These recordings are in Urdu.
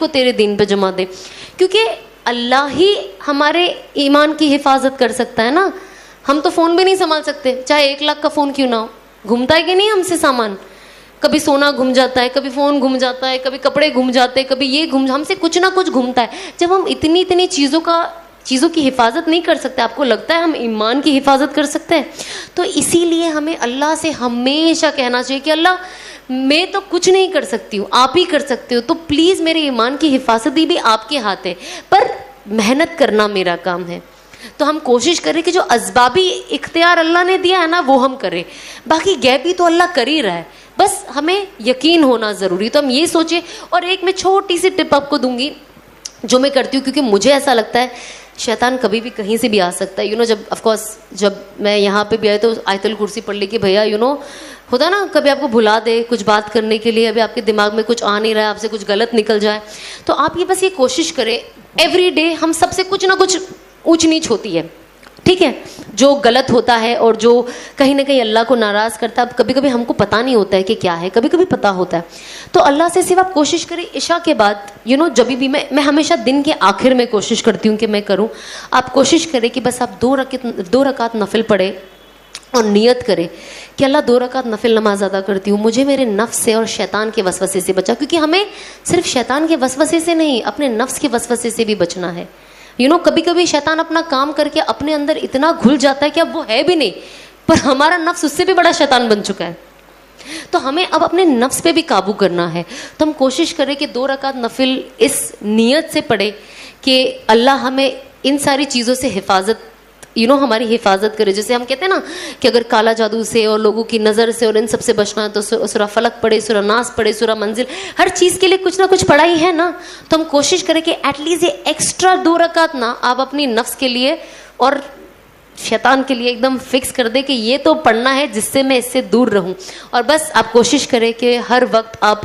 کو تیرے دین پہ جما دے, کیونکہ اللہ ہی ہمارے ایمان کی حفاظت کر سکتا ہے نا. ہم تو فون بھی نہیں سنبھال سکتے, چاہے 1 لاکھ کا فون کیوں نہ ہو. گھومتا ہے کہ نہیں ہم سے سامان, کبھی سونا گھوم جاتا ہے, کبھی فون گھوم جاتا ہے, کبھی کپڑے گھوم جاتے ہیں, کبھی یہ ہم سے کچھ نہ کچھ گھومتا ہے. جب ہم اتنی چیزوں کی حفاظت نہیں کر سکتے, آپ کو لگتا ہے ہم ایمان کی حفاظت کر سکتے ہیں؟ تو اسی لیے ہمیں اللہ سے ہمیشہ کہنا چاہیے کہ اللہ میں تو کچھ نہیں کر سکتی ہوں, آپ ہی کر سکتے ہو, تو پلیز میرے ایمان کی حفاظت بھی آپ کے ہاتھ ہے, پر محنت کرنا میرا کام ہے. تو ہم کوشش کریں کہ جو اسبابی اختیار اللہ نے دیا ہے نا وہ ہم کریں, باقی غیبی تو اللہ کر ہی رہا ہے, بس ہمیں یقین ہونا ضروری. تو ہم یہ سوچیں. اور ایک میں چھوٹی سی ٹپ آپ کو دوں گی جو میں کرتی ہوں, کیونکہ مجھے ایسا لگتا ہے شیطان کبھی بھی کہیں سے بھی آ سکتا ہے. جب آف کورس جب میں یہاں پہ بھی آئی تو آیت الکرسی پڑھ لی کہ بھیا ہوتا نا کبھی آپ کو بھلا دے کچھ بات کرنے کے لیے, ابھی آپ کے دماغ میں کچھ آ نہیں رہا ہے, آپ سے کچھ غلط نکل جائے, تو آپ یہ بس یہ کوشش کریں ایوری ڈے ہم سب سے کچھ نہ کچھ اونچ نیچ ہوتی ہے, ٹھیک ہے, جو غلط ہوتا ہے اور جو کہیں نہ کہیں اللہ کو ناراض کرتا ہے. اب کبھی کبھی ہم کو پتہ نہیں ہوتا ہے کہ کیا ہے, کبھی کبھی پتہ ہوتا ہے. تو اللہ سے صرف آپ کوشش کریں عشاء کے بعد جب بھی میں ہمیشہ دن کے آخر میں کوشش کرتی ہوں کہ میں کروں, آپ کوشش کریں کہ بس آپ 2 رکعت نفل پڑھیں اور نیت کرے کہ اللہ 2 رکعت نفل نماز ادا کرتی ہوں, مجھے میرے نفس سے اور شیطان کے وسوسے سے بچا, کیونکہ ہمیں صرف شیطان کے وسوسے سے نہیں اپنے نفس کے وسوسے سے بھی بچنا ہے. کبھی کبھی شیطان اپنا کام کر کے اپنے اندر اتنا گھل جاتا ہے کہ اب وہ ہے بھی نہیں, پر ہمارا نفس اس سے بھی بڑا شیطان بن چکا ہے. تو ہمیں اب اپنے نفس پہ بھی قابو کرنا ہے. تو ہم کوشش کریں کہ 2 رکعت نفل اس نیت سے پڑھے کہ اللہ ہمیں ان ساری چیزوں سے حفاظت ہماری حفاظت کرے. جیسے ہم کہتے ہیں نا کہ اگر کالا جادو سے اور لوگوں کی نظر سے اور ان سب سے بچنا ہے تو سورہ فلق پڑھے, سورہ ناس پڑھے, سورہ منزل, ہر چیز کے لیے کچھ نہ کچھ پڑھائی ہے نا. تو ہم کوشش کریں کہ ایٹ لیسٹ یہ ایکسٹرا 2 رکعت نا آپ اپنی نفس کے لیے اور شیطان کے لیے ایک دم فکس کر دے کہ یہ تو پڑھنا ہے جس سے میں اس سے دور رہوں. اور بس آپ کوشش کریں کہ ہر وقت آپ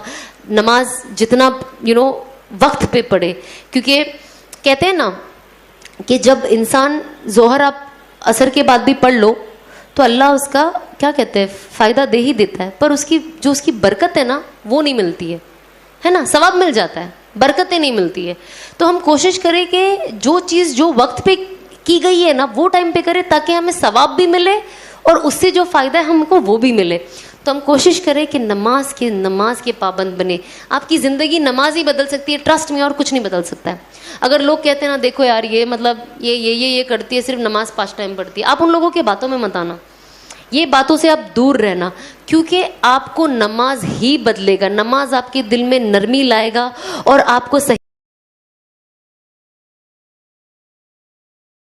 نماز جتنا وقت پہ پڑھے, کیونکہ کہتے ہیں نا کہ جب انسان ظہر آپ عصر کے بعد بھی پڑھ لو تو اللہ اس کا کیا کہتے ہیں فائدہ دے ہی دیتا ہے, پر اس کی برکت ہے نا وہ نہیں ملتی ہے نا. ثواب مل جاتا ہے, برکتیں نہیں ملتی ہے. تو ہم کوشش کریں کہ جو چیز جو وقت پہ کی گئی ہے نا وہ ٹائم پہ کریں تاکہ ہمیں ثواب بھی ملے اور اس سے جو فائدہ ہے ہم کو وہ بھی ملے. تو ہم کوشش کریں کہ نماز کے پابند بنے. آپ کی زندگی نماز ہی بدل سکتی ہے, ٹرسٹ میں, اور کچھ نہیں بدل سکتا ہے. اگر لوگ کہتے ہیں نا دیکھو یار یہ مطلب یہ کرتی ہے, صرف نماز 5 ٹائم پڑھتی ہے, آپ ان لوگوں کے باتوں میں مت آنا, یہ باتوں سے آپ دور رہنا, کیونکہ آپ کو نماز ہی بدلے گا. نماز آپ کے دل میں نرمی لائے گا اور آپ کو صحیح